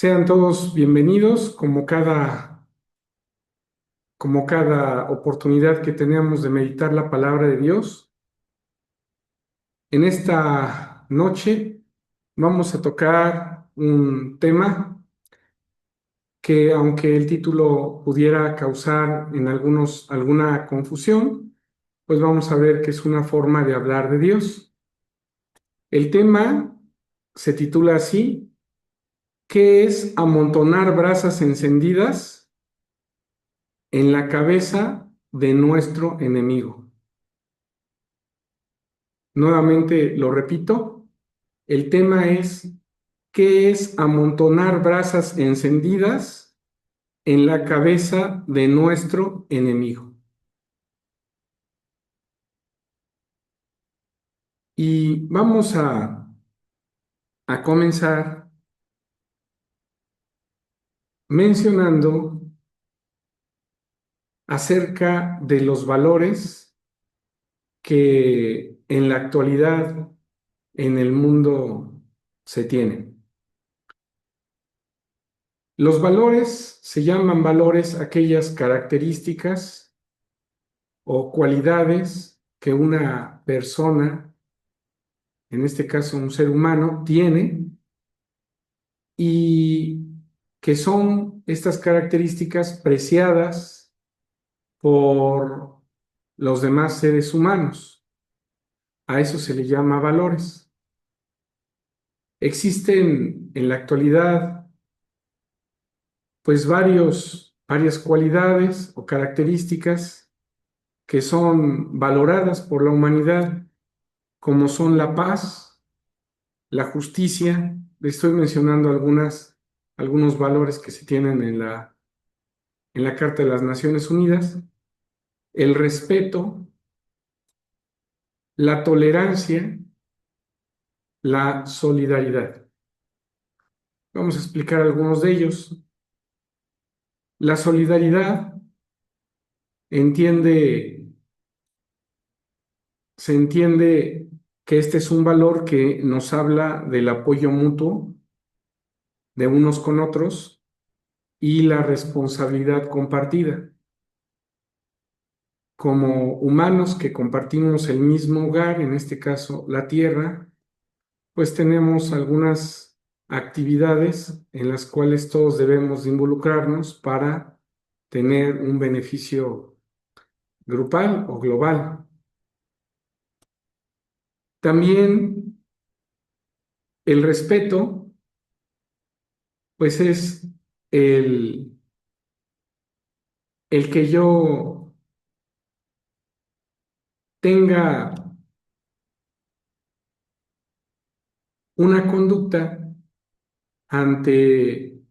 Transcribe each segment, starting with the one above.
Sean todos bienvenidos, como cada oportunidad que tenemos de meditar la palabra de Dios. En esta noche vamos a tocar un tema que, aunque el título pudiera causar en algunos alguna confusión, pues vamos a ver que es una forma de hablar de Dios. El tema se titula así: ¿qué es amontonar brasas encendidas en la cabeza de nuestro enemigo? Nuevamente lo repito, el tema es: ¿qué es amontonar brasas encendidas en la cabeza de nuestro enemigo? Y vamos a comenzar mencionando acerca de los valores que en la actualidad en el mundo se tienen. Los valores se llaman valores aquellas características o cualidades que una persona, en este caso un ser humano, tiene y que son estas características preciadas por los demás seres humanos. A eso se le llama valores. Existen en la actualidad pues varias cualidades o características que son valoradas por la humanidad, como son la paz, la justicia. Le estoy mencionando algunos valores que se tienen en la Carta de las Naciones Unidas: el respeto, la tolerancia, la solidaridad. Vamos a explicar algunos de ellos. La solidaridad entiende, se entiende que este es un valor que nos habla del apoyo mutuo de unos con otros y la responsabilidad compartida. Como humanos que compartimos el mismo hogar, en este caso la tierra, pues tenemos algunas actividades en las cuales todos debemos de involucrarnos para tener un beneficio grupal o global. También el respeto, pues es el, el que yo tenga una conducta ante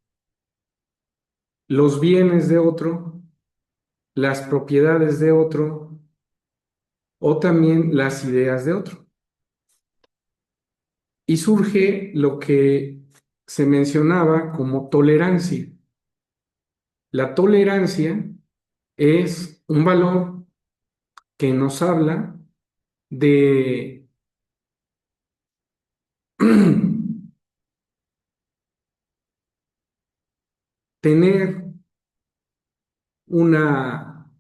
los bienes de otro, las propiedades de otro o también las ideas de otro. Y surge lo que se mencionaba como tolerancia. La tolerancia es un valor que nos habla de tener una,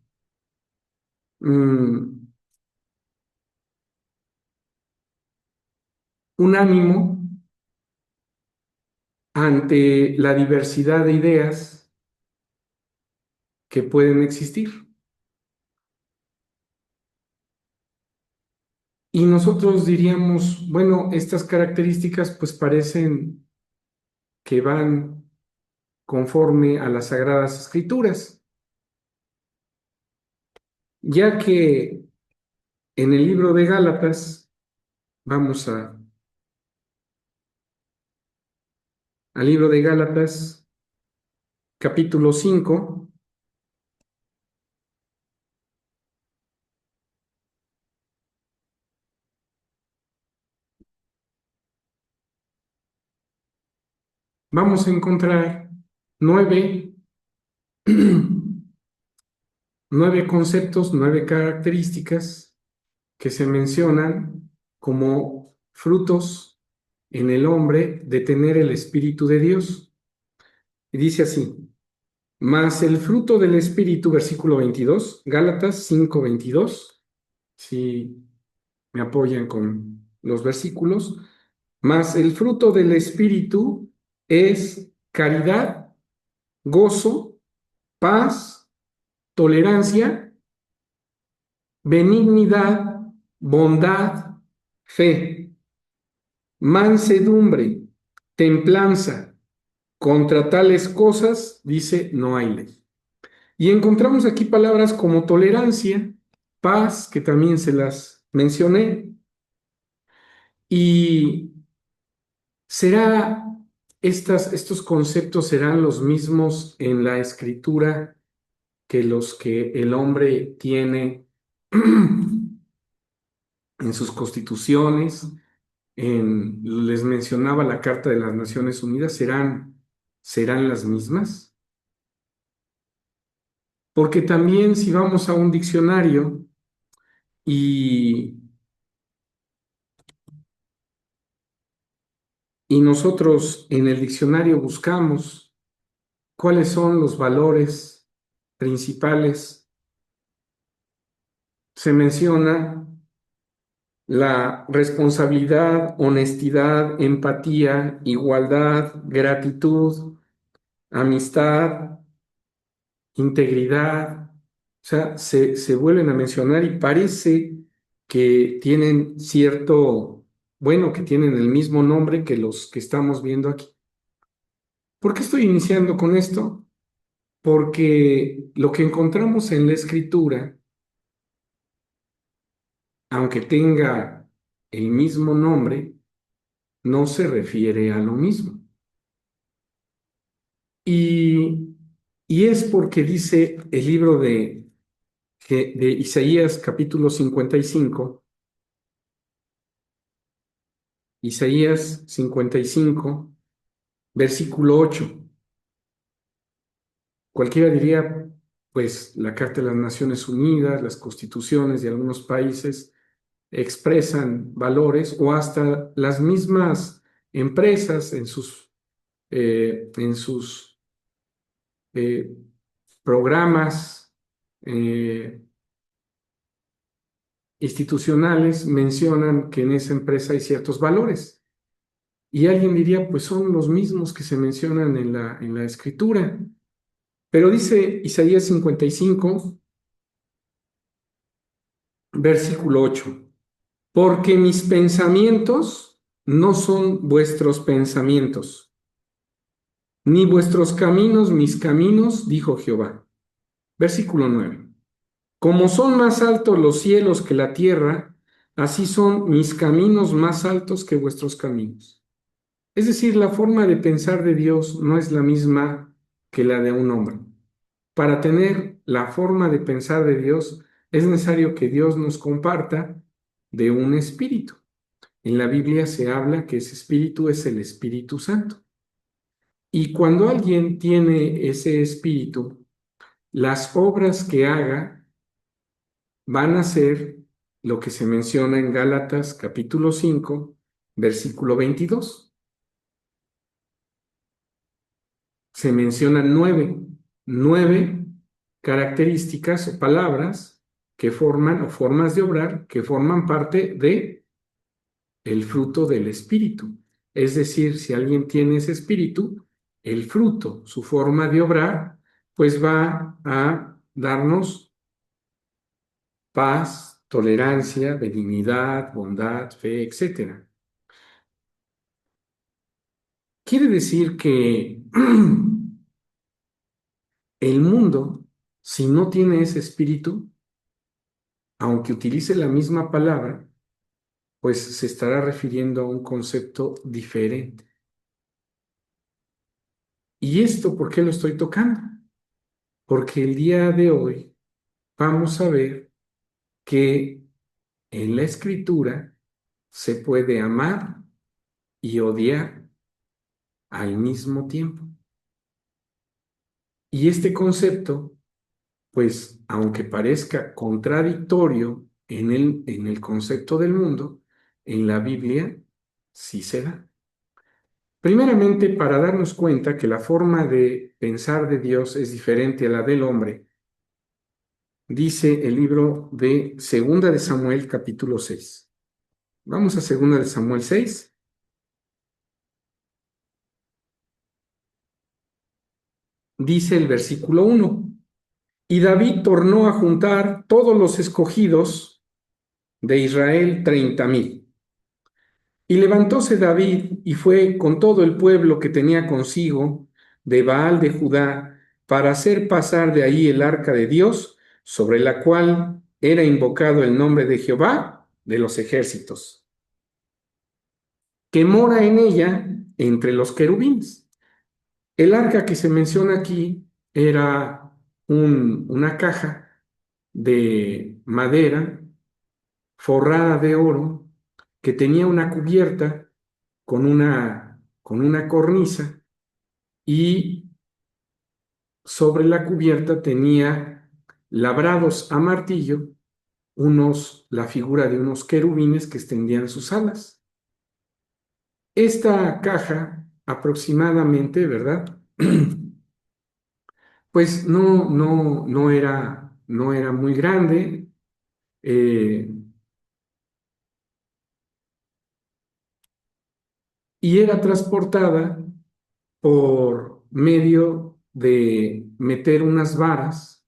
mm, un ánimo ante la diversidad de ideas que pueden existir. Y nosotros diríamos, bueno, estas características pues parecen que van conforme a las Sagradas Escrituras, ya que en el libro de Gálatas, vamos al libro de Gálatas, capítulo 5, vamos a encontrar nueve, nueve conceptos, nueve características que se mencionan como frutos en el hombre de tener el Espíritu de Dios. Y dice así, mas el fruto del Espíritu, versículo 22, Gálatas 5:22, si me apoyan con los versículos, mas el fruto del Espíritu es caridad, gozo, paz, tolerancia, benignidad, bondad, fe, mansedumbre, templanza. Contra tales cosas, dice, no hay ley. Y encontramos aquí palabras como tolerancia, paz, que también se las mencioné, y será, estos conceptos serán los mismos en la escritura que los que el hombre tiene en sus constituciones, les mencionaba la Carta de las Naciones Unidas, serán las mismas. Porque también si vamos a un diccionario y, y nosotros en el diccionario buscamos cuáles son los valores principales, se menciona la responsabilidad, honestidad, empatía, igualdad, gratitud, amistad, integridad. O sea, se vuelven a mencionar y parece que tienen cierto, bueno, que tienen el mismo nombre que los que estamos viendo aquí. ¿Por qué estoy iniciando con esto? Porque lo que encontramos en la escritura, aunque tenga el mismo nombre, no se refiere a lo mismo. Y, y es porque dice el libro de Isaías capítulo 55, Isaías 55, versículo 8. Cualquiera diría, pues la Carta de las Naciones Unidas, las constituciones de algunos países expresan valores o hasta las mismas empresas en sus eh, programas eh, institucionales mencionan que en esa empresa hay ciertos valores. Y alguien diría, pues son los mismos que se mencionan en la escritura. Pero dice Isaías 55, versículo 8, porque mis pensamientos no son vuestros pensamientos, ni vuestros caminos mis caminos, dijo Jehová. Versículo 9, como son más altos los cielos que la tierra, así son mis caminos más altos que vuestros caminos. Es decir, la forma de pensar de Dios no es la misma que la de un hombre. Para tener la forma de pensar de Dios, es necesario que Dios nos comparta de un espíritu. En la Biblia se habla que ese espíritu es el Espíritu Santo. Y cuando alguien tiene ese espíritu, las obras que haga van a ser lo que se menciona en Gálatas capítulo 5, versículo 22. Se mencionan nueve características o palabras que forman o formas de obrar que forman parte de el fruto del espíritu. Es decir, si alguien tiene ese espíritu, el fruto, su forma de obrar, pues va a darnos paz, tolerancia, benignidad, bondad, fe, etcétera. Quiere decir que el mundo, si no tiene ese espíritu, aunque utilice la misma palabra, pues se estará refiriendo a un concepto diferente. ¿Y esto por qué lo estoy tocando? Porque el día de hoy vamos a ver que en la escritura se puede amar y odiar al mismo tiempo. Y este concepto, pues, aunque parezca contradictorio en el concepto del mundo, en la Biblia sí se da. Primeramente, para darnos cuenta que la forma de pensar de Dios es diferente a la del hombre, dice el libro de Segunda de Samuel, capítulo 6. Vamos a Segunda de Samuel 6. Dice el versículo 1. Y David tornó a juntar todos los escogidos de Israel 30,000. Y levantóse David y fue con todo el pueblo que tenía consigo de Baal de Judá para hacer pasar de ahí el arca de Dios, sobre la cual era invocado el nombre de Jehová de los ejércitos, que mora en ella entre los querubines. El arca que se menciona aquí era una caja de madera forrada de oro que tenía una cubierta con una cornisa, y sobre la cubierta tenía labrados a martillo la figura de unos querubines que extendían sus alas. Esta caja aproximadamente, ¿verdad? Pues no era muy grande, eh, y era transportada por medio de meter unas varas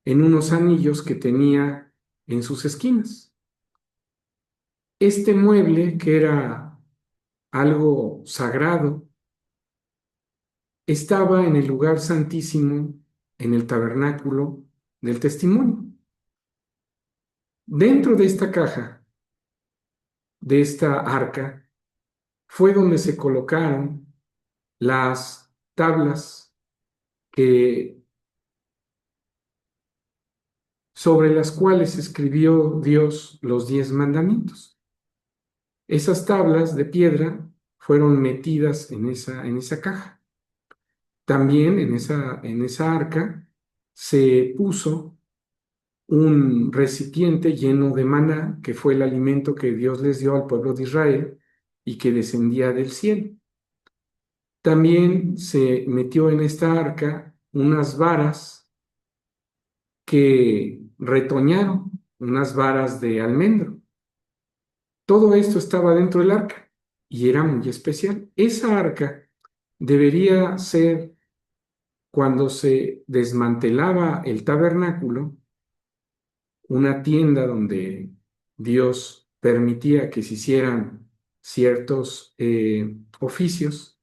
en unos anillos que tenía en sus esquinas. Este mueble, que era algo sagrado, estaba en el lugar santísimo, en el tabernáculo del testimonio. Dentro de esta caja, de esta arca, fue donde se colocaron las tablas que, sobre las cuales escribió Dios los 10 mandamientos. Esas tablas de piedra fueron metidas en esa caja. También en esa arca se puso un recipiente lleno de maná, que fue el alimento que Dios les dio al pueblo de Israel y que descendía del cielo. También se metió en esta arca unas varas que retoñaron, unas varas de almendro. Todo esto estaba dentro del arca y era muy especial. Esa arca debería ser, cuando se desmantelaba el tabernáculo, una tienda donde Dios permitía que se hicieran ciertos oficios.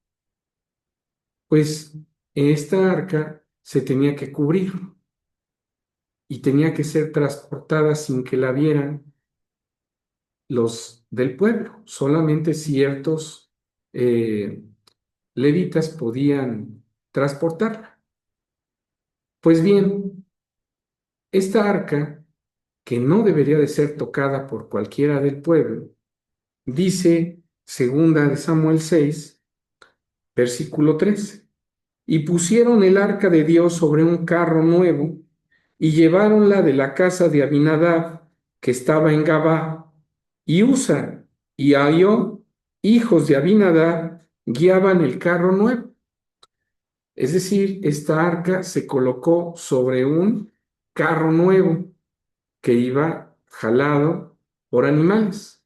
Pues esta arca se tenía que cubrir y tenía que ser transportada sin que la vieran los del pueblo. Solamente ciertos eh, levitas podían transportarla. Pues bien, esta arca, que no debería de ser tocada por cualquiera del pueblo, dice segunda de Samuel 6, versículo 13. Y pusieron el arca de Dios sobre un carro nuevo y lleváronla de la casa de Abinadab, que estaba en Gabá, y Usa y Ahio, hijos de Abinadab, guiaban el carro nuevo. Es decir, esta arca se colocó sobre un carro nuevo que iba jalado por animales.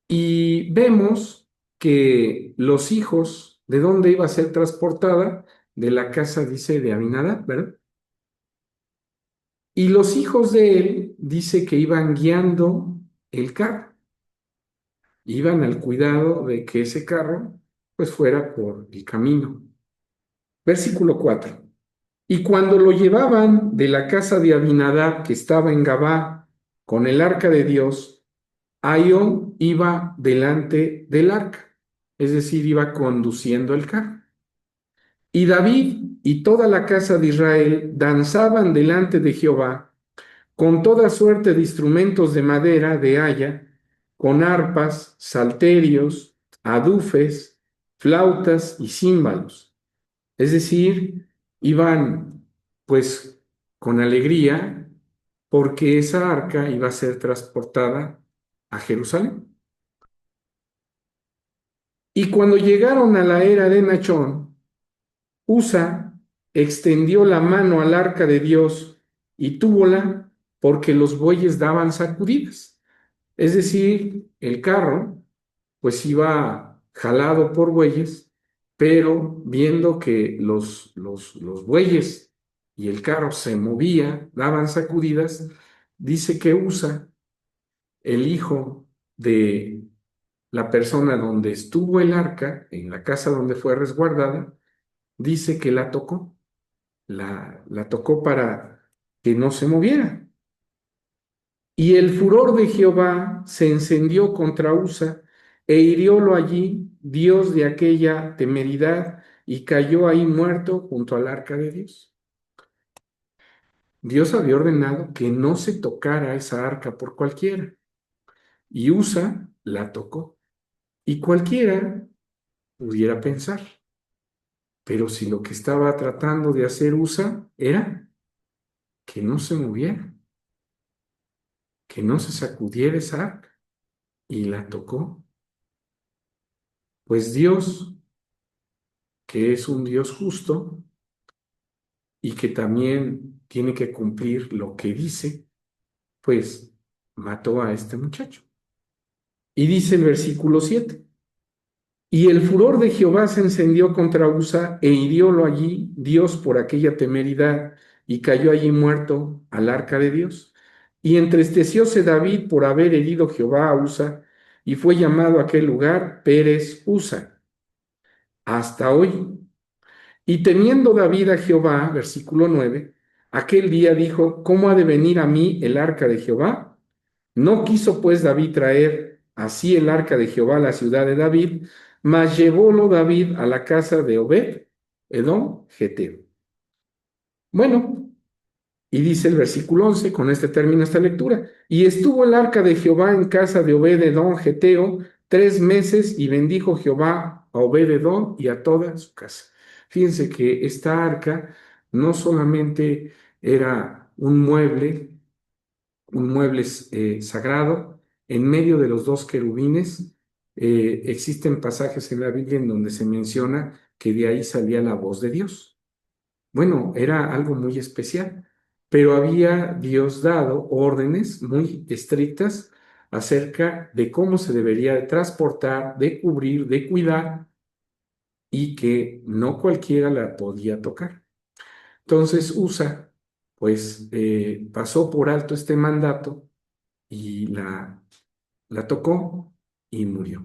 Y vemos que los hijos, ¿de dónde iba a ser transportada? De la casa, dice, de Aminadab, ¿verdad? Y los hijos de él, dice que iban guiando el carro, iban al cuidado de que ese carro pues fuera por el camino. Versículo 4. Y cuando lo llevaban de la casa de Abinadab, que estaba en Gabá, con el arca de Dios, Ahio iba delante del arca, es decir, iba conduciendo el carro. Y David y toda la casa de Israel danzaban delante de Jehová con toda suerte de instrumentos de madera de haya, con arpas, salterios, adufes, flautas y címbalos. Es decir, iban pues con alegría, porque esa arca iba a ser transportada a Jerusalén. Y cuando llegaron a la era de Nachón, Usa extendió la mano al arca de Dios y túvola porque los bueyes daban sacudidas. Es decir, el carro pues iba jalado por bueyes, pero viendo que los bueyes y el carro se movía, daban sacudidas, dice que Usa, el hijo de la persona donde estuvo el arca, en la casa donde fue resguardada, dice que la tocó, la tocó para que no se moviera. Y el furor de Jehová se encendió contra Usa e hiriólo allí Dios de aquella temeridad y cayó ahí muerto junto al arca de Dios. Dios había ordenado que no se tocara esa arca por cualquiera y Usa la tocó. Y cualquiera pudiera pensar, pero si lo que estaba tratando de hacer Usa era que no se moviera, que no se sacudiera esa arca y la tocó, pues Dios, que es un Dios justo y que también tiene que cumplir lo que dice, pues mató a este muchacho. Y dice el versículo 7, y el furor de Jehová se encendió contra Usa e hiriólo allí Dios por aquella temeridad y cayó allí muerto al arca de Dios. Y entristecióse David por haber herido Jehová a Usa y fue llamado aquel lugar Pérez Usa hasta hoy. Y temiendo David a Jehová, versículo 9, aquel día dijo, ¿cómo ha de venir a mí el arca de Jehová? No quiso pues David traer así el arca de Jehová a la ciudad de David, mas llevólo David a la casa de Obed, Edom, Geteo. Bueno, y dice el versículo 11, con este término esta lectura, y estuvo el arca de Jehová en casa de Obed, Edom, Geteo, 3 meses, y bendijo Jehová a Obed, Edom y a toda su casa. Fíjense que esta arca no solamente era un mueble sagrado, en medio de los dos querubines. Existen pasajes en la Biblia en donde se menciona que de ahí salía la voz de Dios. Bueno, era algo muy especial, pero había Dios dado órdenes muy estrictas acerca de cómo se debería de transportar, de cubrir, de cuidar y que no cualquiera la podía tocar. Entonces Usa, pues pasó por alto este mandato y la tocó y murió.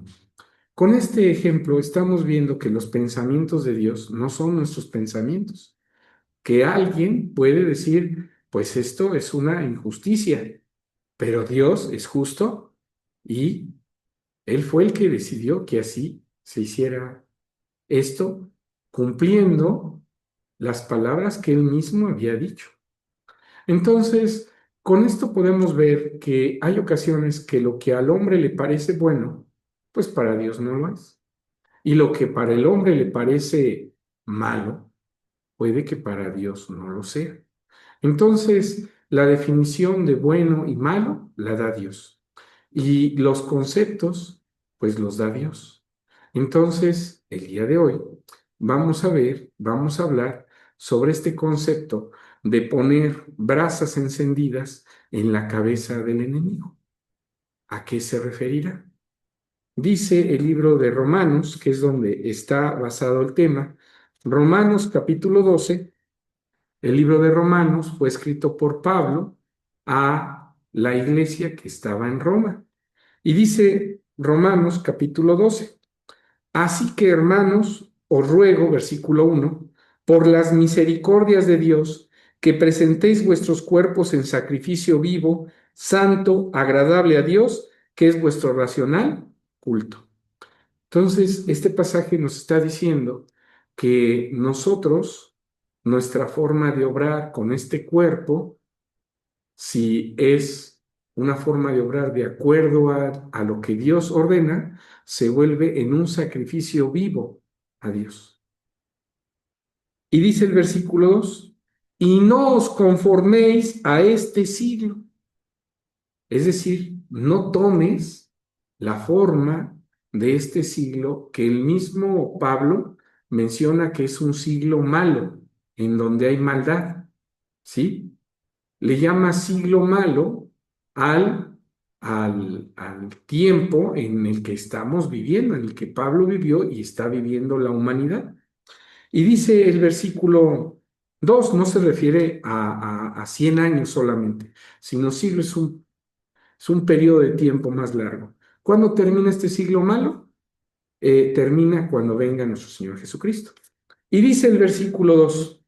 Con este ejemplo estamos viendo que los pensamientos de Dios no son nuestros pensamientos, que alguien puede decir, pues esto es una injusticia, pero Dios es justo y Él fue el que decidió que así se hiciera esto, cumpliendo las palabras que Él mismo había dicho. Entonces, con esto podemos ver que hay ocasiones que lo que al hombre le parece bueno, pues para Dios no lo es. Y lo que para el hombre le parece malo, puede que para Dios no lo sea. Entonces, la definición de bueno y malo la da Dios. Y los conceptos, pues los da Dios. Entonces, el día de hoy vamos a hablar sobre este concepto de poner brasas encendidas en la cabeza del enemigo. ¿A qué se referirá? Dice el libro de Romanos, que es donde está basado el tema, Romanos capítulo 12. El libro de Romanos fue escrito por Pablo a la iglesia que estaba en Roma. Y dice Romanos capítulo 12, así que hermanos, os ruego, versículo 1, por las misericordias de Dios, que presentéis vuestros cuerpos en sacrificio vivo, santo, agradable a Dios, que es vuestro racional culto. Entonces, este pasaje nos está diciendo que nosotros, nuestra forma de obrar con este cuerpo, si es una forma de obrar de acuerdo a lo que Dios ordena, se vuelve en un sacrificio vivo a Dios. Y dice el versículo 2, y no os conforméis a este siglo. Es decir, no tomes la forma de este siglo que el mismo Pablo menciona que es un siglo malo, en donde hay maldad, ¿sí? Le llama siglo malo al tiempo en el que estamos viviendo, en el que Pablo vivió y está viviendo la humanidad. Y dice el versículo 2 no se refiere a 100 años solamente, sino siglo es un periodo de tiempo más largo. ¿Cuándo termina este siglo malo? Termina cuando venga nuestro Señor Jesucristo. Y dice el versículo 2,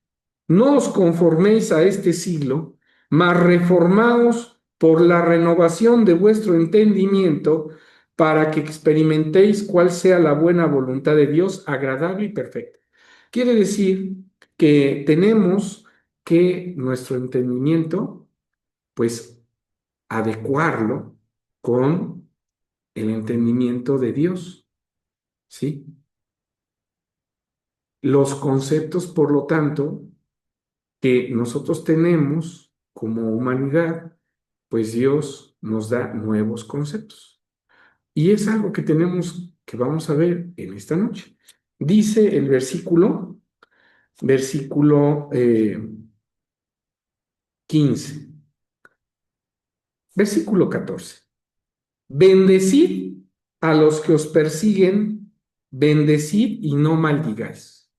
no os conforméis a este siglo, mas reformaos por la renovación de vuestro entendimiento, para que experimentéis cuál sea la buena voluntad de Dios, agradable y perfecta. Quiere decir que tenemos que nuestro entendimiento, pues, adecuarlo con el entendimiento de Dios, ¿sí? Los conceptos, por lo tanto, que nosotros tenemos como humanidad, pues Dios nos da nuevos conceptos. Y es algo que tenemos, que vamos a ver en esta noche. Dice el versículo 15, versículo 14. Bendecid a los que os persiguen, bendecid y no maldigáis.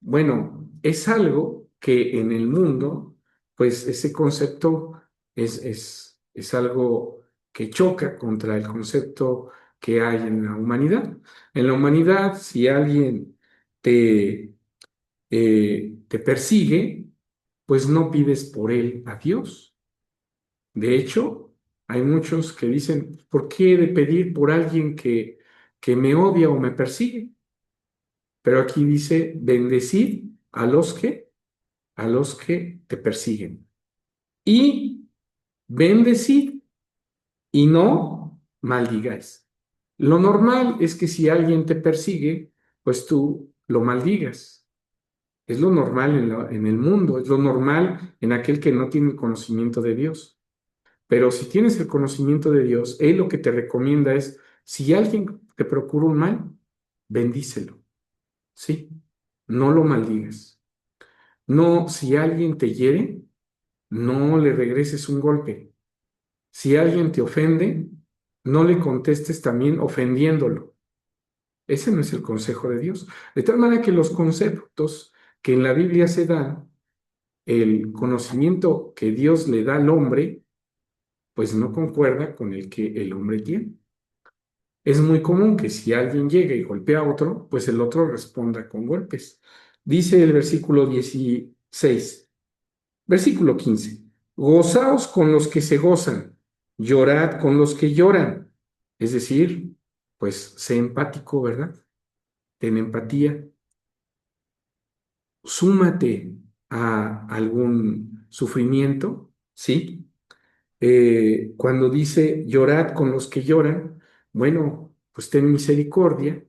Bueno, es algo que en el mundo, pues ese concepto es algo que choca contra el concepto que hay en la humanidad. En la humanidad, si alguien te, te persigue, pues no pides por él a Dios. De hecho, hay muchos que dicen, ¿por qué he de pedir por alguien que me odia o me persigue? Pero aquí dice, bendecid a los que te persiguen. Y bendecid y no maldigáis. Lo normal es que si alguien te persigue, pues tú lo maldigas. Es lo normal en el mundo, es lo normal en aquel que no tiene el conocimiento de Dios. Pero si tienes el conocimiento de Dios, Él lo que te recomienda es, si alguien te procura un mal, bendícelo, ¿sí? No lo maldigas. No, si alguien te hiere, no le regreses un golpe. Si alguien te ofende, no le contestes también ofendiéndolo. Ese no es el consejo de Dios. De tal manera que los conceptos que en la Biblia se dan, el conocimiento que Dios le da al hombre, pues no concuerda con el que el hombre tiene. Es muy común que si alguien llega y golpea a otro, pues el otro responda con golpes. Dice el versículo 16. Versículo 15. Gozaos con los que se gozan, llorad con los que lloran. Es decir, pues sé empático, ¿verdad? Ten empatía. Súmate a algún sufrimiento, ¿sí? Cuando dice llorad con los que lloran, bueno, pues ten misericordia.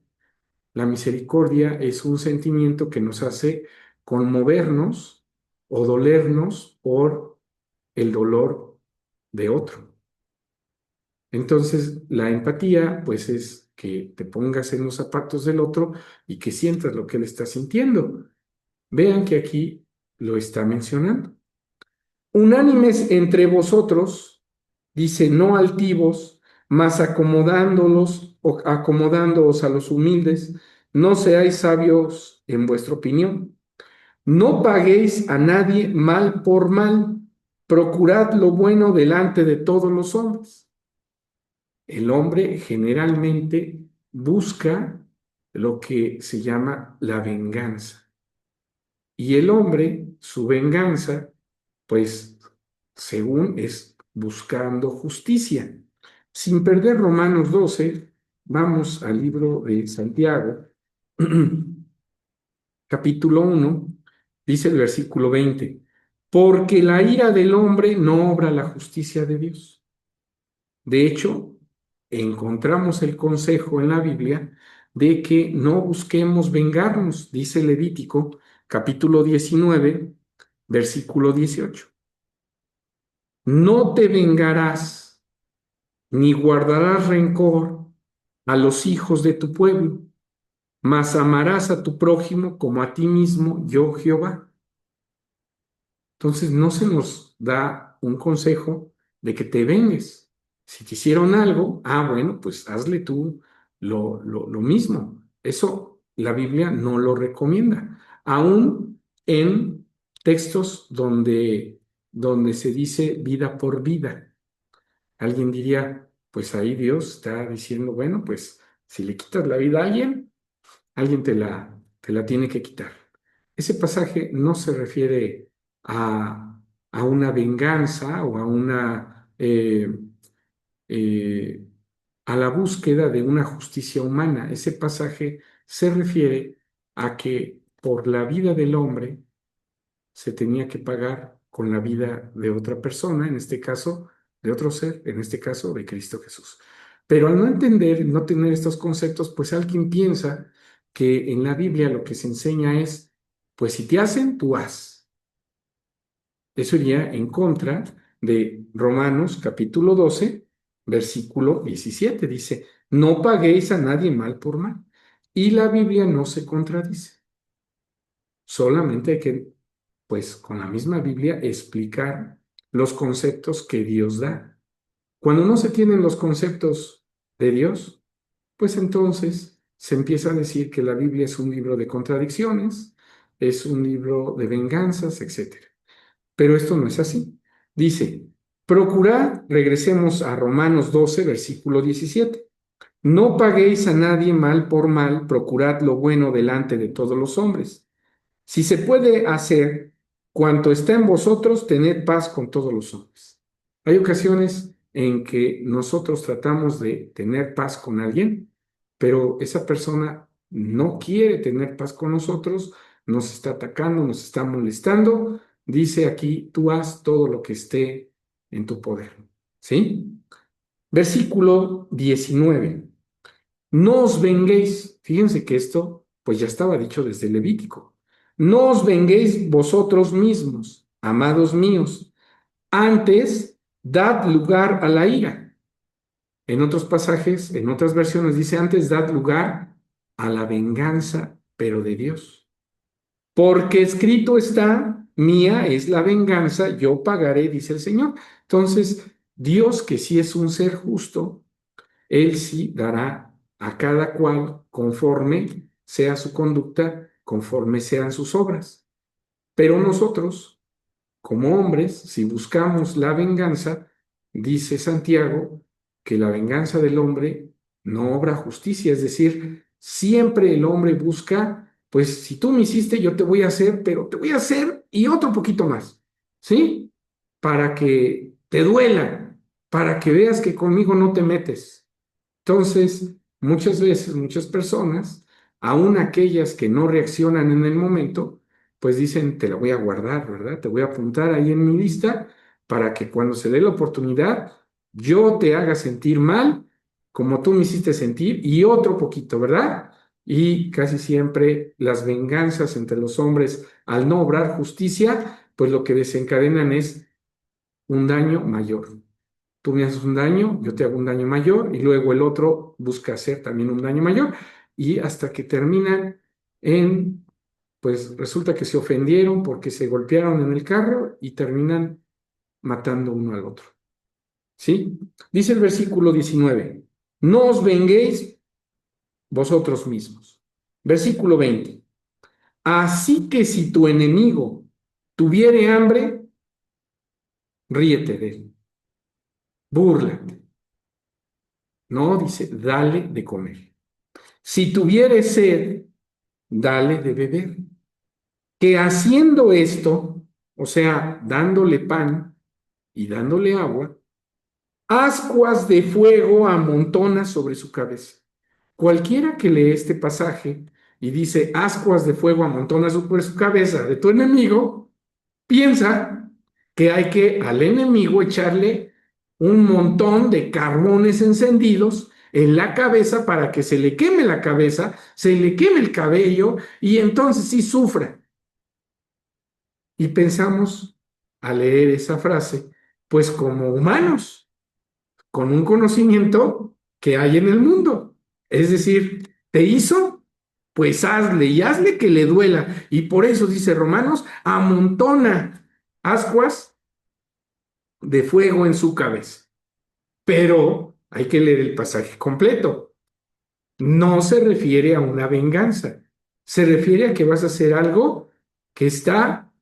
La misericordia es un sentimiento que nos hace conmovernos o dolernos por el dolor de otro. Entonces, la empatía, pues es que te pongas en los zapatos del otro y que sientas lo que él está sintiendo. Vean que aquí lo está mencionando. Unánimes entre vosotros, dice, no altivos, mas acomodándolos o acomodándoos a los humildes, no seáis sabios en vuestra opinión. No paguéis a nadie mal por mal, procurad lo bueno delante de todos los hombres. El hombre generalmente busca lo que se llama la venganza. Y el hombre, su venganza, pues según es buscando justicia. Sin perder Romanos 12, vamos al libro de Santiago, capítulo 1, dice el versículo 20, porque la ira del hombre no obra la justicia de Dios. De hecho, encontramos el consejo en la Biblia de que no busquemos vengarnos, dice Levítico, capítulo 19, versículo 18. No te vengarás, ni guardarás rencor, a los hijos de tu pueblo, mas amarás a tu prójimo como a ti mismo, yo Jehová. Entonces no se nos da un consejo de que te vengues. Si te hicieron algo, bueno, pues hazle tú lo mismo. Eso la Biblia no lo recomienda. Aún en textos donde se dice vida por vida. Alguien diría, pues ahí Dios está diciendo, bueno, pues si le quitas la vida a alguien, alguien te la tiene que quitar. Ese pasaje no se refiere a una venganza o eh, a la búsqueda de una justicia humana. Ese pasaje se refiere a que por la vida del hombre se tenía que pagar con la vida de otra persona, en este caso, de otro ser, en este caso, de Cristo Jesús. Pero al no entender, no tener estos conceptos, pues alguien piensa que en la Biblia lo que se enseña es, pues si te hacen, tú haz. Eso iría en contra de Romanos capítulo 12, versículo 17. Dice, no paguéis a nadie mal por mal. Y la Biblia no se contradice. Solamente hay que, pues con la misma Biblia, explicar los conceptos que Dios da. Cuando no se tienen los conceptos de Dios, pues entonces se empieza a decir que la Biblia es un libro de contradicciones, es un libro de venganzas, etcétera. Pero esto no es así. Dice, procurad, regresemos a Romanos 12, versículo 17. No paguéis a nadie mal por mal, procurad lo bueno delante de todos los hombres. Si se puede hacer cuanto está en vosotros, tened paz con todos los hombres. Hay ocasiones en que nosotros tratamos de tener paz con alguien, pero esa persona no quiere tener paz con nosotros, nos está atacando, nos está molestando. Dice aquí, tú haz todo lo que esté en tu poder. ¿Sí? Versículo 19. No os venguéis. Fíjense que esto, pues ya estaba dicho desde Levítico. No os venguéis vosotros mismos, amados míos. Antes, dad lugar a la ira. En otros pasajes, en otras versiones, dice antes, dad lugar a la venganza, pero de Dios. Porque escrito está, mía es la venganza, yo pagaré, dice el Señor. Entonces, Dios, que sí es un ser justo, él sí dará a cada cual conforme sea su conducta, conforme sean sus obras. Pero nosotros, como hombres, si buscamos la venganza, dice Santiago, que la venganza del hombre no obra justicia, es decir, siempre el hombre busca, pues si tú me hiciste, yo te voy a hacer, pero te voy a hacer y otro poquito más, ¿sí? Para que te duela, para que veas que conmigo no te metes. Entonces, muchas veces, muchas personas, aun aquellas que no reaccionan en el momento, pues dicen, te la voy a guardar, ¿verdad? Te voy a apuntar ahí en mi lista para que cuando se dé la oportunidad, yo te haga sentir mal, como tú me hiciste sentir, y otro poquito, ¿verdad? Y casi siempre las venganzas entre los hombres, al no obrar justicia, pues lo que desencadenan es un daño mayor. Tú me haces un daño, yo te hago un daño mayor y luego el otro busca hacer también un daño mayor y hasta que terminan pues resulta que se ofendieron porque se golpearon en el carro y terminan matando uno al otro. ¿Sí? Dice el versículo 19, no os venguéis vosotros mismos. Versículo 20, así que si tu enemigo tuviere hambre, ríete de él, búrlate. No, dice, dale de comer. Si tuviere sed, dale de beber. Que haciendo esto, o sea, dándole pan y dándole agua, ascuas de fuego amontona sobre su cabeza. Cualquiera que lee este pasaje y dice ascuas de fuego amontona sobre su cabeza de tu enemigo, piensa que hay que al enemigo echarle un montón de carbones encendidos en la cabeza para que se le queme la cabeza, se le queme el cabello y entonces sí sufra. Y pensamos al leer esa frase, pues como humanos, con un conocimiento que hay en el mundo. Es decir, te hizo, pues hazle y hazle que le duela. Y por eso dice Romanos, amontona ascuas de fuego en su cabeza. Pero hay que leer el pasaje completo. No se refiere a una venganza. Se refiere a que vas a hacer algo que está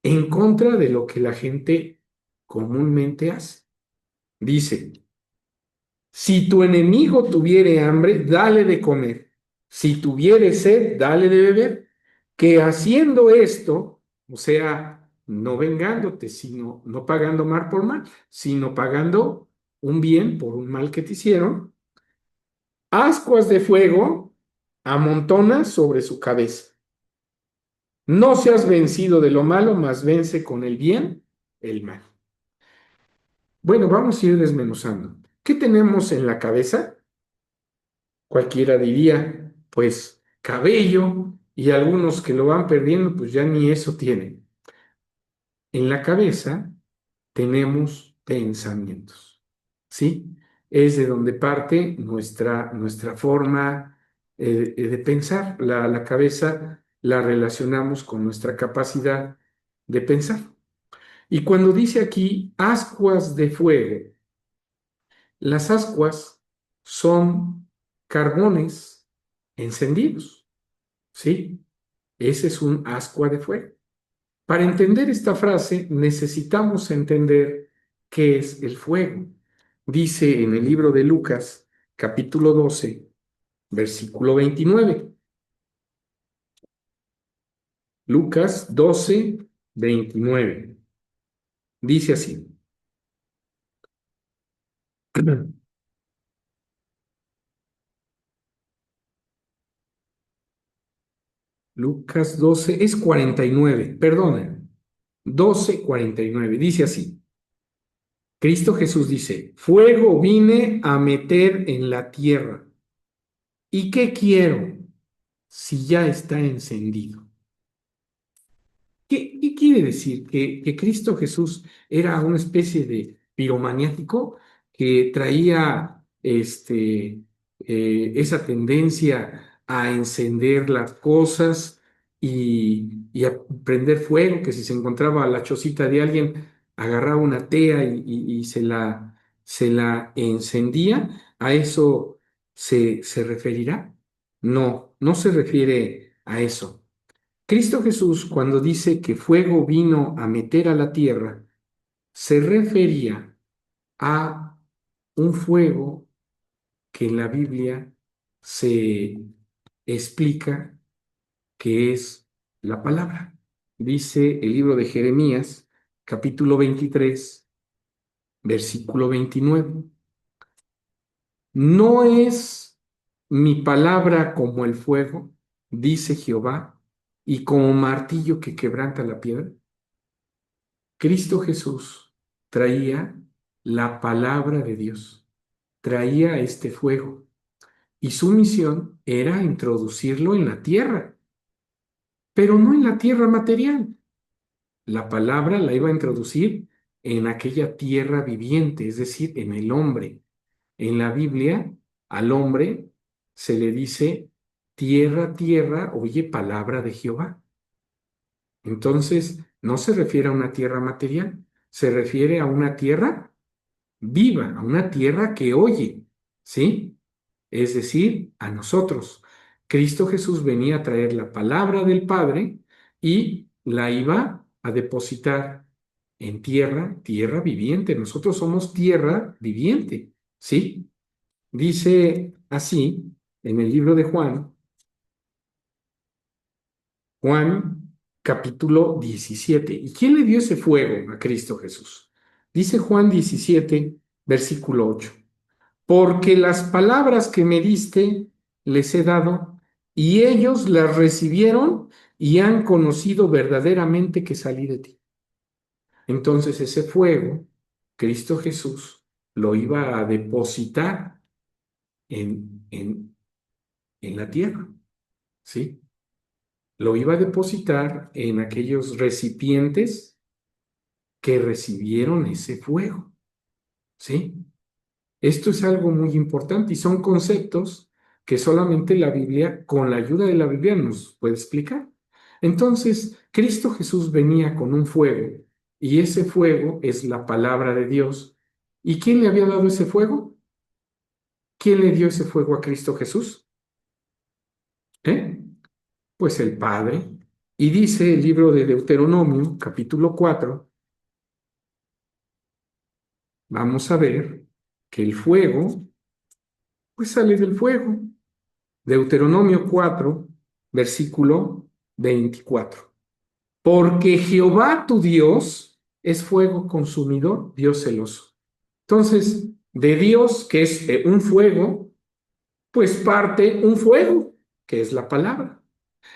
en contra de lo que la gente comúnmente hace. Dice, si tu enemigo tuviere hambre, dale de comer. Si tuviere sed, dale de beber. Que haciendo esto, o sea, no vengándote, sino no pagando mal por mal, sino pagando un bien por un mal que te hicieron, ascuas de fuego amontonas sobre su cabeza. No seas vencido de lo malo, mas vence con el bien el mal. Bueno, vamos a ir desmenuzando. ¿Qué tenemos en la cabeza? Cualquiera diría, pues cabello, y algunos que lo van perdiendo, pues ya ni eso tienen. En la cabeza tenemos pensamientos, ¿sí? Es de donde parte nuestra forma de pensar. La cabeza la relacionamos con nuestra capacidad de pensar. Y cuando dice aquí ascuas de fuego, las ascuas son carbones encendidos, ¿sí? Ese es un ascua de fuego. Para entender esta frase necesitamos entender qué es el fuego. Dice en el libro de Lucas, capítulo 12, versículo 29. Lucas 12, 29. Dice así. Lucas 12 es 49, perdonen. 12, 49. Dice así. Cristo Jesús dice, fuego vine a meter en la tierra. ¿Y qué quiero si ya está encendido? ¿Qué quiere decir? Que Cristo Jesús era una especie de piromaniático que traía esa tendencia a encender las cosas y a prender fuego, que si se encontraba la chocita de alguien, agarraba una tea y se la encendía. ¿A eso se referirá? No, no se refiere a eso. Cristo Jesús, cuando dice que fuego vino a meter a la tierra, se refería a un fuego que en la Biblia se explica que es la palabra. Dice el libro de Jeremías, capítulo 23, versículo 29. ¿No es mi palabra como el fuego, dice Jehová, y como martillo que quebranta la piedra? Cristo Jesús traía la palabra de Dios, traía este fuego y su misión era introducirlo en la tierra, pero no en la tierra material. La palabra la iba a introducir en aquella tierra viviente, es decir, en el hombre. En la Biblia, al hombre se le dice, tierra, tierra, oye palabra de Jehová. Entonces, no se refiere a una tierra material, se refiere a una tierra viva, a una tierra que oye, ¿sí? Es decir, a nosotros. Cristo Jesús venía a traer la palabra del Padre y la iba a depositar en tierra, tierra viviente. Nosotros somos tierra viviente, ¿sí? Dice así en el libro de Juan, Juan capítulo 17. ¿Y quién le dio ese fuego a Cristo Jesús? Dice Juan 17, versículo 8. Porque las palabras que me diste les he dado, y ellos las recibieron y han conocido verdaderamente que salí de ti. Entonces ese fuego, Cristo Jesús lo iba a depositar en la tierra, ¿sí? Lo iba a depositar en aquellos recipientes que recibieron ese fuego, ¿sí? Esto es algo muy importante y son conceptos que solamente la Biblia, con la ayuda de la Biblia, nos puede explicar. Entonces, Cristo Jesús venía con un fuego y ese fuego es la palabra de Dios. ¿Y quién le había dado ese fuego? ¿Quién le dio ese fuego a Cristo Jesús? ¿Eh? Pues el Padre. Y dice el libro de Deuteronomio, capítulo 4, vamos a ver que el fuego, pues sale del fuego. Deuteronomio 4, versículo 24. Porque Jehová tu Dios es fuego consumidor, Dios celoso. Entonces, de Dios, que es un fuego, pues parte un fuego, que es la palabra.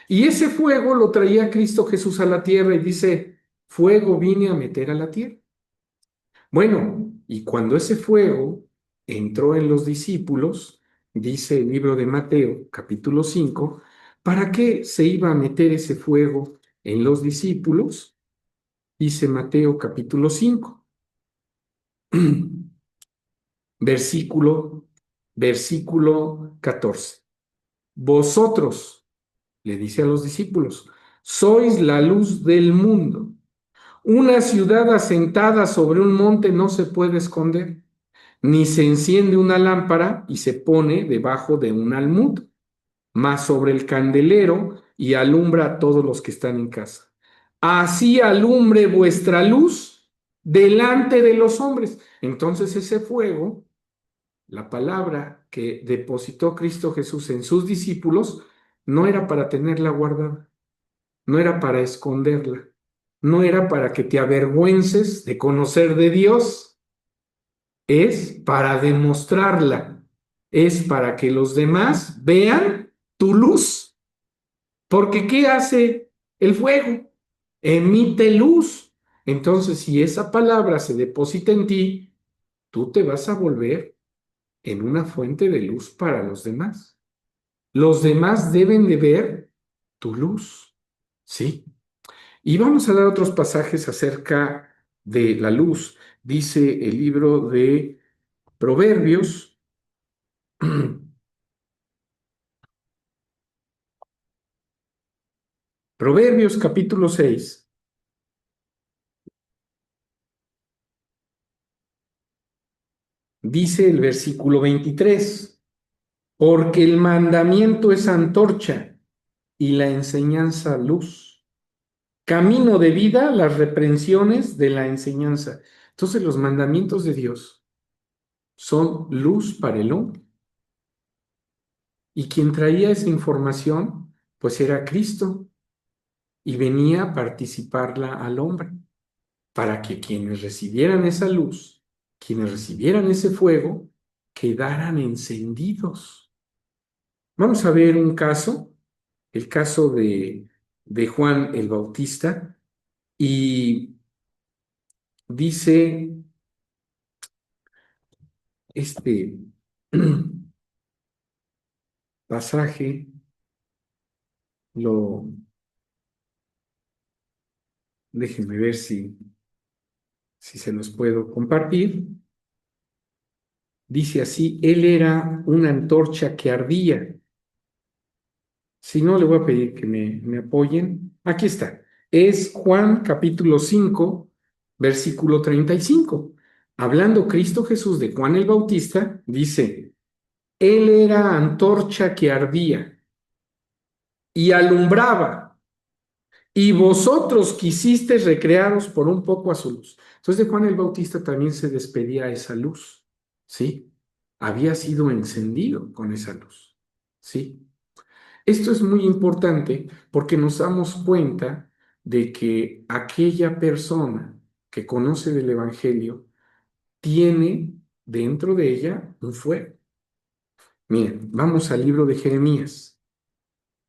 Y ese fuego lo traía Cristo Jesús a la tierra y dice, fuego vine a meter a la tierra. Bueno, y cuando ese fuego entró en los discípulos, dice el libro de Mateo, capítulo 5, ¿para qué se iba a meter ese fuego en los discípulos? Dice Mateo, capítulo 5, versículo, versículo 14. Vosotros, le dice a los discípulos, sois la luz del mundo. Una ciudad asentada sobre un monte no se puede esconder, ni se enciende una lámpara y se pone debajo de un almud, mas sobre el candelero y alumbra a todos los que están en casa. Así alumbre vuestra luz delante de los hombres. Entonces ese fuego, la palabra que depositó Cristo Jesús en sus discípulos, no era para tenerla guardada, no era para esconderla, no era para que te avergüences de conocer de Dios, es para demostrarla, es para que los demás vean tu luz. Porque ¿qué hace el fuego? Emite luz. Entonces, si esa palabra se deposita en ti, tú te vas a volver en una fuente de luz para los demás. Los demás deben de ver tu luz. ¿Sí? Y vamos a dar otros pasajes acerca de la luz. Dice el libro de Proverbios, Proverbios capítulo 6, dice el versículo 23, porque el mandamiento es antorcha y la enseñanza luz. Camino de vida, las reprensiones de la enseñanza. Entonces los mandamientos de Dios son luz para el hombre. Y quien traía esa información, pues era Cristo y venía a participarla al hombre, para que quienes recibieran esa luz, quienes recibieran ese fuego, quedaran encendidos. Vamos a ver un caso, el caso de Juan el Bautista, y dice este pasaje, lo, déjenme ver si se los puedo compartir. Dice así, él era una antorcha que ardía. Si no, le voy a pedir que me apoyen. Aquí está. Es Juan capítulo 5, versículo 35. Hablando Cristo Jesús de Juan el Bautista, dice, él era antorcha que ardía y alumbraba, y vosotros quisisteis recrearos por un poco a su luz. Entonces de Juan el Bautista también se despedía esa luz, ¿sí? Había sido encendido con esa luz, ¿sí? Esto es muy importante porque nos damos cuenta de que aquella persona que conoce del Evangelio tiene dentro de ella un fuego. Miren, vamos al libro de Jeremías.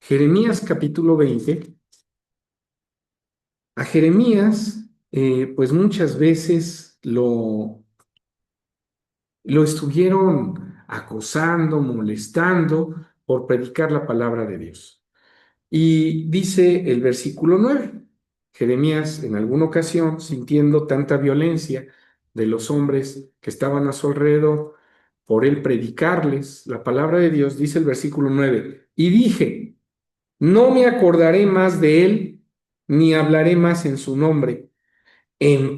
Jeremías capítulo 20. A Jeremías, pues muchas veces lo estuvieron acosando, molestando por predicar la palabra de Dios. Y dice el versículo 9, Jeremías en alguna ocasión, sintiendo tanta violencia de los hombres que estaban a su alrededor, por él predicarles la palabra de Dios, dice el versículo 9, y dije, no me acordaré más de él, ni hablaré más en su nombre.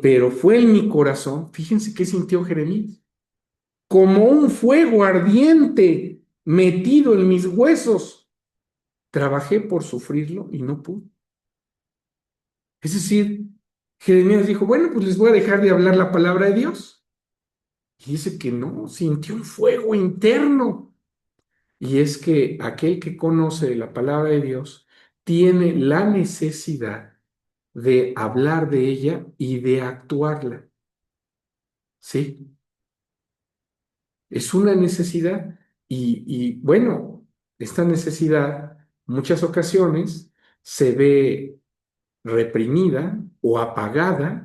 Pero fue en mi corazón, fíjense qué sintió Jeremías, como un fuego ardiente metido en mis huesos. Trabajé por sufrirlo y no pude. Es decir, Jeremías dijo, bueno, pues les voy a dejar de hablar la palabra de Dios. Y dice que no, sintió un fuego interno. Y es que aquel que conoce la palabra de Dios tiene la necesidad de hablar de ella y de actuarla. ¿Sí? Es una necesidad y bueno, esta necesidad muchas ocasiones se ve reprimida o apagada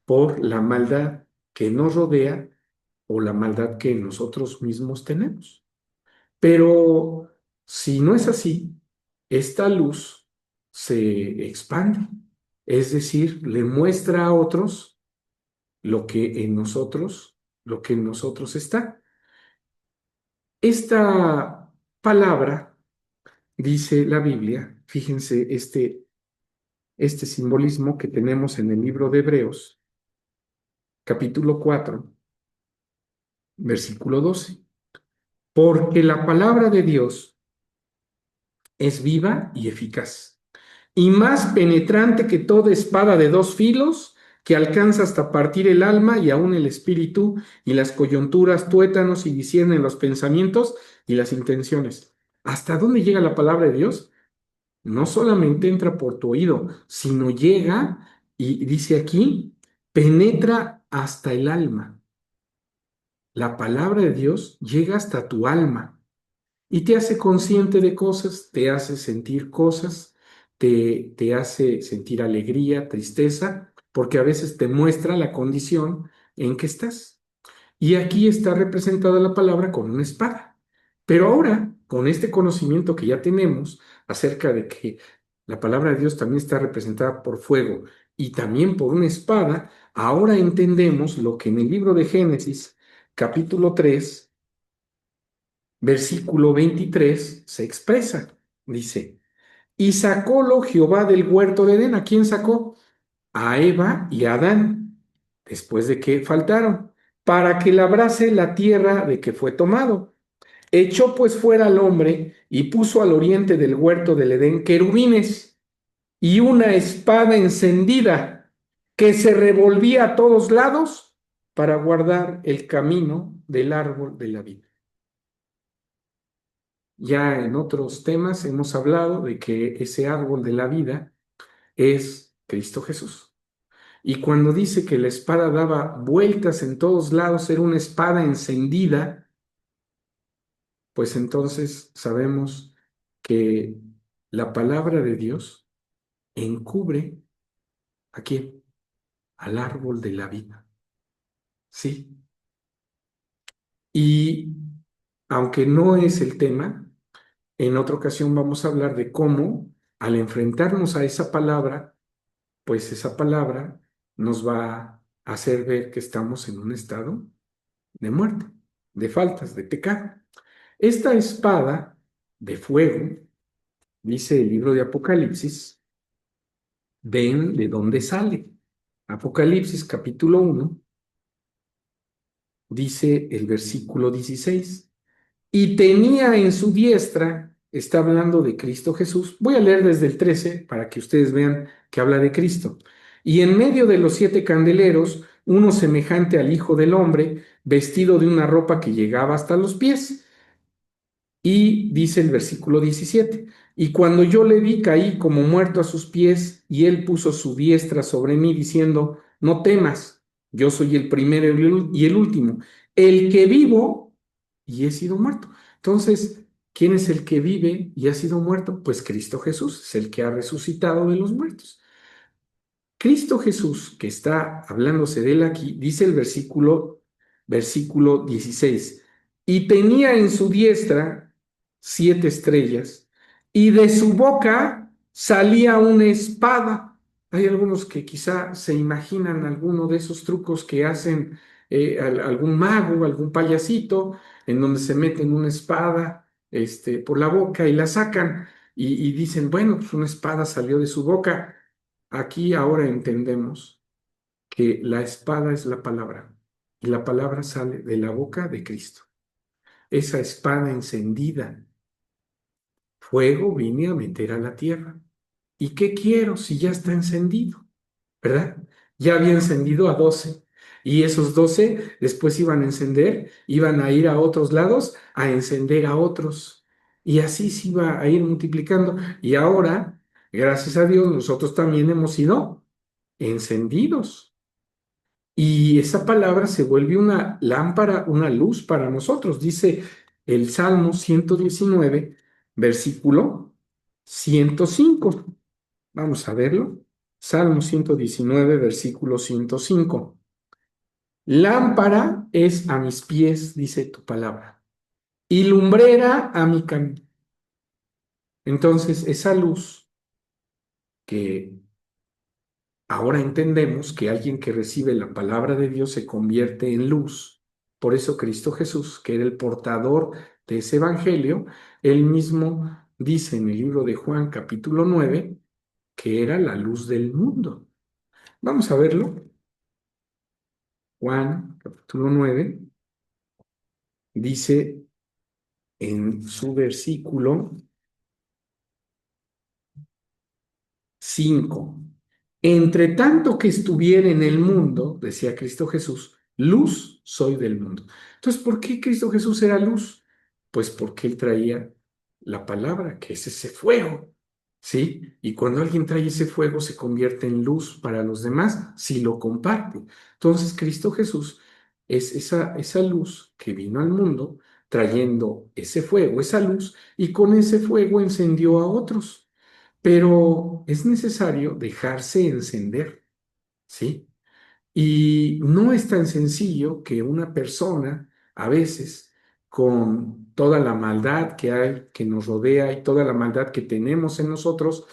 por la maldad que nos rodea o la maldad que nosotros mismos tenemos. Pero si no es así, esta luz se expande, es decir, le muestra a otros lo que en nosotros está. Esta palabra, dice la Biblia, fíjense este simbolismo que tenemos en el libro de Hebreos, capítulo 4, versículo 12. Porque la palabra de Dios es viva y eficaz, y más penetrante que toda espada de dos filos, que alcanza hasta partir el alma y aún el espíritu y las coyunturas, tuétanos y discierne los pensamientos y las intenciones. ¿Hasta dónde llega la palabra de Dios? No solamente entra por tu oído, sino llega y dice aquí, penetra hasta el alma. La palabra de Dios llega hasta tu alma y te hace consciente de cosas, te hace sentir cosas, te hace sentir alegría, tristeza, porque a veces te muestra la condición en que estás. Y aquí está representada la palabra con una espada. Pero ahora, con este conocimiento que ya tenemos acerca de que la palabra de Dios también está representada por fuego y también por una espada, ahora entendemos lo que en el libro de Génesis, capítulo 3 versículo 23 se expresa. Dice, y sacólo Jehová del huerto de Edén. ¿A quién sacó? A Eva y a Adán, después de que faltaron, para que labrase la tierra de que fue tomado. Echó pues fuera al hombre y puso al oriente del huerto del Edén querubines y una espada encendida que se revolvía a todos lados para guardar el camino del árbol de la vida. Ya en otros temas hemos hablado de que ese árbol de la vida es Cristo Jesús. Y cuando dice que la espada daba vueltas en todos lados, era una espada encendida, pues entonces sabemos que la palabra de Dios encubre ¿a quién? Al árbol de la vida. Sí. Y aunque no es el tema, en otra ocasión vamos a hablar de cómo al enfrentarnos a esa palabra, pues esa palabra nos va a hacer ver que estamos en un estado de muerte, de faltas, de pecado. Esta espada de fuego, dice el libro de Apocalipsis, ven de dónde sale. Apocalipsis capítulo 1, dice el versículo 16, y tenía en su diestra, está hablando de Cristo Jesús. Voy a leer desde el 13 para que ustedes vean que habla de Cristo. Y en medio de los 7 candeleros, uno semejante al Hijo del Hombre, vestido de una ropa que llegaba hasta los pies. Y dice el versículo 17, y cuando yo le vi, caí como muerto a sus pies, y él puso su diestra sobre mí, diciendo, no temas, yo soy el primero y el último, el que vivo y he sido muerto. Entonces, ¿quién es el que vive y ha sido muerto? Pues Cristo Jesús, es el que ha resucitado de los muertos. Cristo Jesús, que está hablándose de él aquí, dice el versículo 16, y tenía en su diestra 7 estrellas, y de su boca salía una espada. Hay algunos que quizá se imaginan alguno de esos trucos que hacen algún mago, algún payasito, en donde se meten una espada por la boca y la sacan y dicen, bueno, pues una espada salió de su boca. Aquí ahora entendemos que la espada es la palabra y la palabra sale de la boca de Cristo. Esa espada encendida, fuego vine a meter a la tierra. ¿Y qué quiero si ya está encendido? ¿Verdad? Ya había encendido a 12 y esos 12 después iban a encender, iban a ir a otros lados a encender a otros y así se iba a ir multiplicando y ahora, gracias a Dios, nosotros también hemos sido encendidos y esa palabra se vuelve una lámpara, una luz para nosotros, dice el Salmo 119, versículo 105. Vamos a verlo. Salmo 119, versículo 105. Lámpara es a mis pies, dice tu palabra, y lumbrera a mi camino. Entonces, esa luz que ahora entendemos que alguien que recibe la palabra de Dios se convierte en luz. Por eso Cristo Jesús, que era el portador de ese evangelio, él mismo dice en el libro de Juan capítulo 9 que era la luz del mundo. Vamos a verlo. Juan, capítulo 9, dice en su versículo 5: entre tanto que estuviera en el mundo, decía Cristo Jesús, luz soy del mundo. Entonces, ¿por qué Cristo Jesús era luz? Pues porque él traía la palabra, que es ese fuego, ¿sí? Y cuando alguien trae ese fuego, se convierte en luz para los demás si lo comparte. Entonces, Cristo Jesús es esa luz que vino al mundo trayendo ese fuego, esa luz, y con ese fuego encendió a otros. Pero es necesario dejarse encender, ¿sí? Y no es tan sencillo que una persona, a veces, con toda la maldad que hay, que nos rodea y toda la maldad que tenemos en nosotros,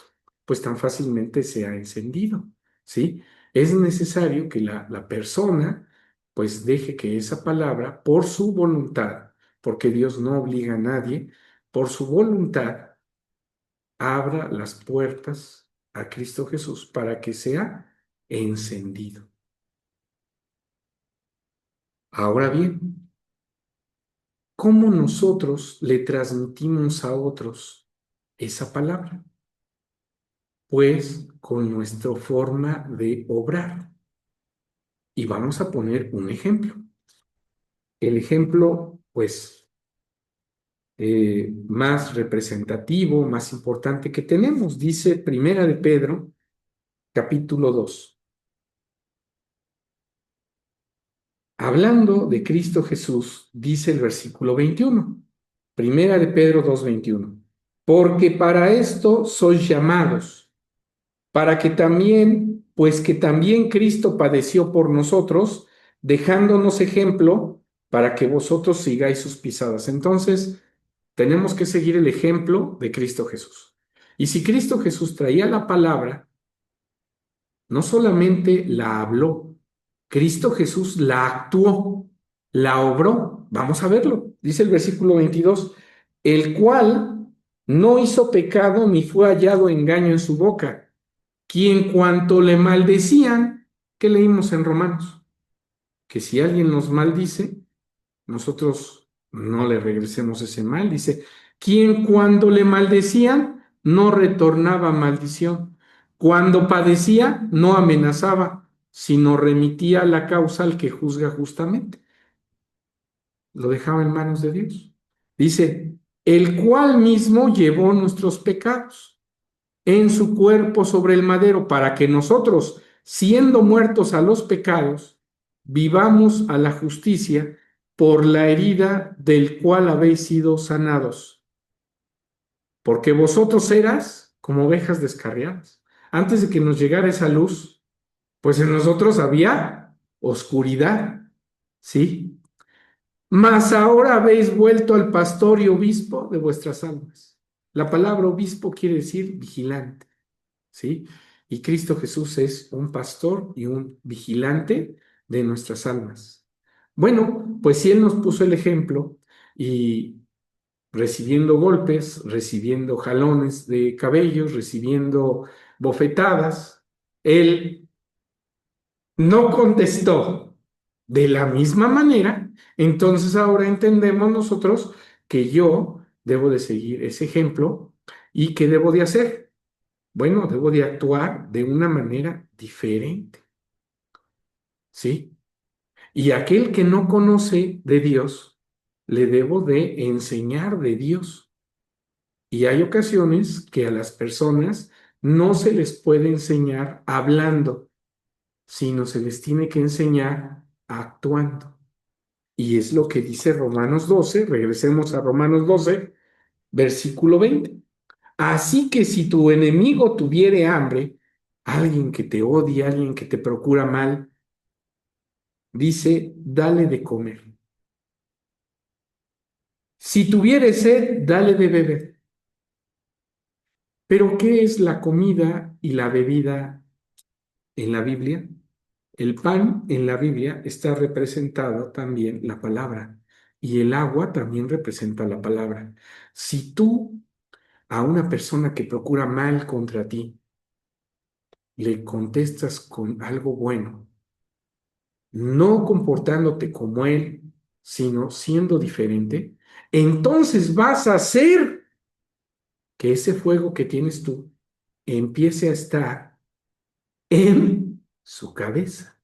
pues tan fácilmente sea encendido, ¿sí? Es necesario que la persona, pues deje que esa palabra, por su voluntad, porque Dios no obliga a nadie, por su voluntad, abra las puertas a Cristo Jesús para que sea encendido. Ahora bien, ¿cómo nosotros le transmitimos a otros esa palabra? Pues con nuestra forma de obrar. Y vamos a poner un ejemplo. El ejemplo, pues, más representativo, más importante que tenemos, dice Primera de Pedro, capítulo 2. Hablando de Cristo Jesús, dice el versículo 21, Primera de Pedro 2:21, porque para esto sois llamados, para que también, pues que también Cristo padeció por nosotros, dejándonos ejemplo para que vosotros sigáis sus pisadas. Entonces, tenemos que seguir el ejemplo de Cristo Jesús. Y si Cristo Jesús traía la palabra, no solamente la habló, Cristo Jesús la actuó, la obró. Vamos a verlo. Dice el versículo 22, el cual no hizo pecado ni fue hallado engaño en su boca, quien cuanto le maldecían, ¿qué leímos en Romanos? Que si alguien nos maldice, nosotros no le regresemos ese mal. Dice, quien cuando le maldecían, no retornaba maldición. Cuando padecía, no amenazaba, sino remitía la causa al que juzga justamente. Lo dejaba en manos de Dios. Dice, el cual mismo llevó nuestros pecados en su cuerpo sobre el madero, para que nosotros, siendo muertos a los pecados, vivamos a la justicia por la herida del cual habéis sido sanados. Porque vosotros eras como ovejas descarriadas. Antes de que nos llegara esa luz, pues en nosotros había oscuridad, ¿sí? Mas ahora habéis vuelto al pastor y obispo de vuestras almas. La palabra obispo quiere decir vigilante. ¿Sí? Y Cristo Jesús es un pastor y un vigilante de nuestras almas. Bueno, pues si Él nos puso el ejemplo y recibiendo golpes, recibiendo jalones de cabellos, recibiendo bofetadas, Él no contestó de la misma manera, entonces ahora entendemos nosotros que yo debo de seguir ese ejemplo y ¿qué debo de hacer? Bueno, debo de actuar de una manera diferente, ¿sí? Y aquel que no conoce de Dios, le debo de enseñar de Dios. Y hay ocasiones que a las personas no se les puede enseñar hablando, sino se les tiene que enseñar actuando. Y es lo que dice Romanos 12, regresemos a Romanos 12, versículo 20. Así que si tu enemigo tuviere hambre, alguien que te odia, alguien que te procura mal, dice, dale de comer. Si tuviere sed, dale de beber. Pero ¿qué es la comida y la bebida en la Biblia? El pan en la Biblia está representado también la palabra y el agua también representa la palabra. Si tú a una persona que procura mal contra ti le contestas con algo bueno, no comportándote como él, sino siendo diferente, entonces vas a hacer que ese fuego que tienes tú empiece a estar en su cabeza.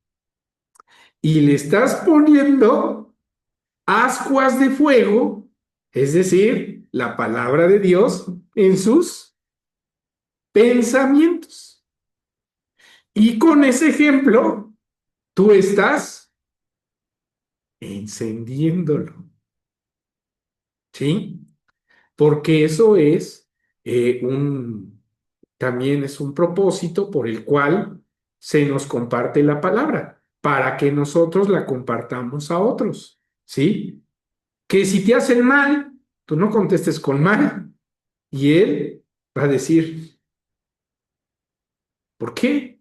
Y le estás poniendo ascuas de fuego, es decir, la palabra de Dios en sus pensamientos. Y con ese ejemplo, tú estás encendiéndolo, ¿sí? Porque eso es también es un propósito por el cual se nos comparte la palabra, para que nosotros la compartamos a otros, ¿sí? Que si te hacen mal, tú no contestes con mal. Y él va a decir, ¿por qué?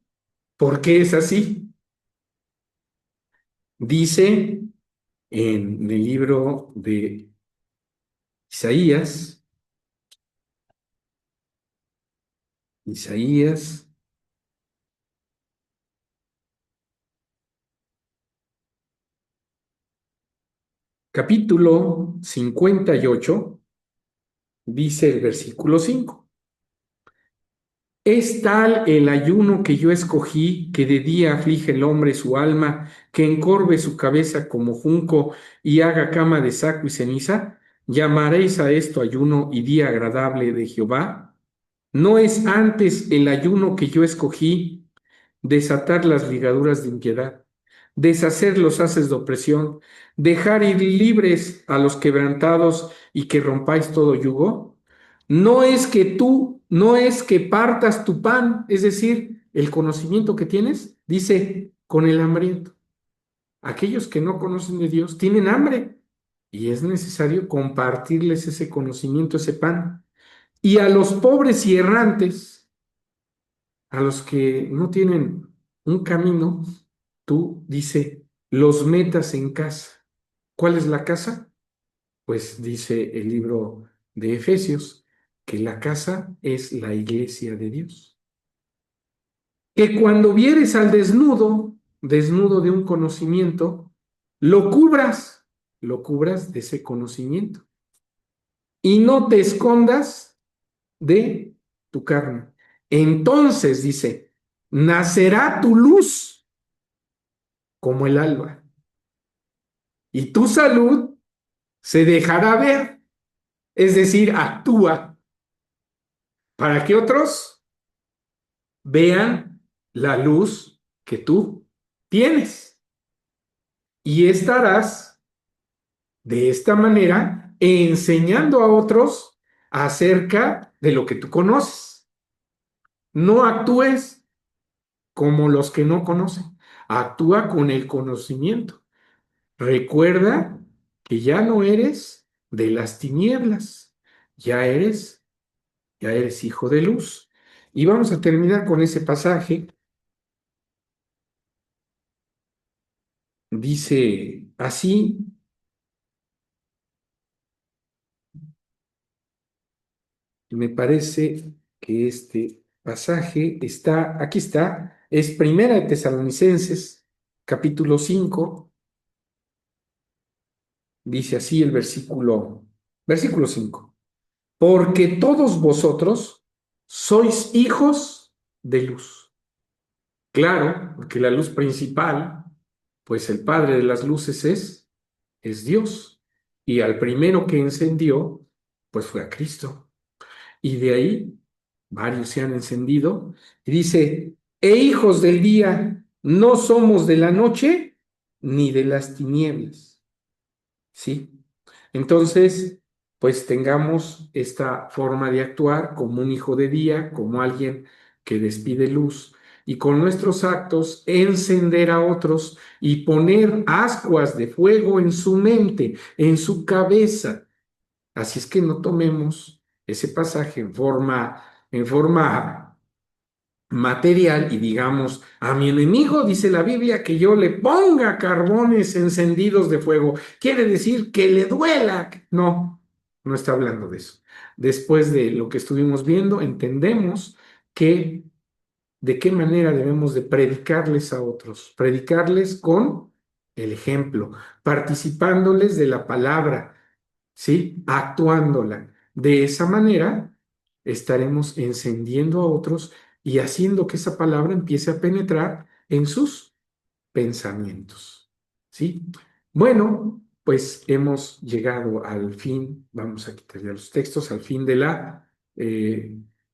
¿Por qué es así? Dice en el libro de Isaías, Isaías, capítulo 58, dice el versículo 5. Es tal el ayuno que yo escogí, que de día aflige el hombre su alma, que encorve su cabeza como junco y haga cama de saco y ceniza. ¿Llamaréis a esto ayuno y día agradable de Jehová? ¿No es antes el ayuno que yo escogí, desatar las ligaduras de impiedad, deshacer los haces de opresión, dejar ir libres a los quebrantados y que rompáis todo yugo? No es que partas tu pan, es decir, el conocimiento que tienes, dice, con el hambriento. Aquellos que no conocen de Dios tienen hambre y es necesario compartirles ese conocimiento, ese pan. Y a los pobres y errantes, a los que no tienen un camino, tú, dice, los metas en casa. ¿Cuál es la casa? Pues dice el libro de Efesios, que la casa es la iglesia de Dios. Que cuando vieres al desnudo, desnudo de un conocimiento, lo cubras de ese conocimiento. Y no te escondas de tu carne. Entonces, dice, nacerá tu luz como el alba, y tu salud se dejará ver, es decir, actúa para que otros vean la luz que tú tienes y estarás de esta manera enseñando a otros acerca de lo que tú conoces. No actúes como los que no conocen, actúa con el conocimiento. Recuerda que ya no eres de las tinieblas, ya eres, ya eres hijo de luz. Y vamos a terminar con ese pasaje Dice así, me parece que este pasaje está, aquí está, es Primera de Tesalonicenses, capítulo 5. Dice así el versículo 5. Porque todos vosotros sois hijos de luz. Claro, porque la luz principal, pues el padre de las luces es Dios. Y al primero que encendió, pues fue a Cristo. Y de ahí varios se han encendido. Y dice, hijos del día, no somos de la noche ni de las tinieblas. ¿Sí? Entonces, pues tengamos esta forma de actuar como un hijo de día, como alguien que despide luz y con nuestros actos encender a otros y poner ascuas de fuego en su mente, en su cabeza. Así es que no tomemos ese pasaje en forma material y digamos, a mi enemigo, dice la Biblia, que yo le ponga carbones encendidos de fuego. Quiere decir que le duela. No, no está hablando de eso. Después de lo que estuvimos viendo, entendemos que de qué manera debemos de predicarles a otros, predicarles con el ejemplo, participándoles de la palabra, ¿sí? Actuándola. De esa manera estaremos encendiendo a otros y haciendo que esa palabra empiece a penetrar en sus pensamientos, ¿sí? Bueno, pues hemos llegado al fin, vamos a quitar ya los textos, al fin de la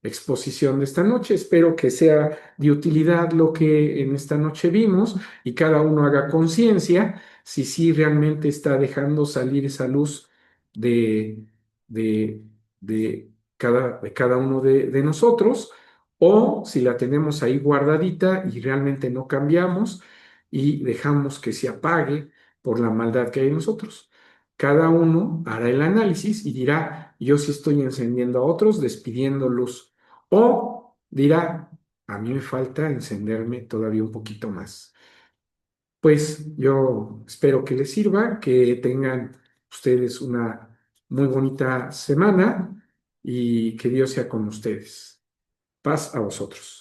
exposición de esta noche. Espero que sea de utilidad lo que en esta noche vimos y cada uno haga conciencia si sí realmente está dejando salir esa luz de, de, de cada uno de nosotros o si la tenemos ahí guardadita y realmente no cambiamos y dejamos que se apague por la maldad que hay en nosotros. Cada uno hará el análisis y dirá, yo sí estoy encendiendo a otros, despidiendo luz. O dirá, a mí me falta encenderme todavía un poquito más. Pues yo espero que les sirva, que tengan ustedes una muy bonita semana y que Dios sea con ustedes. Paz a vosotros.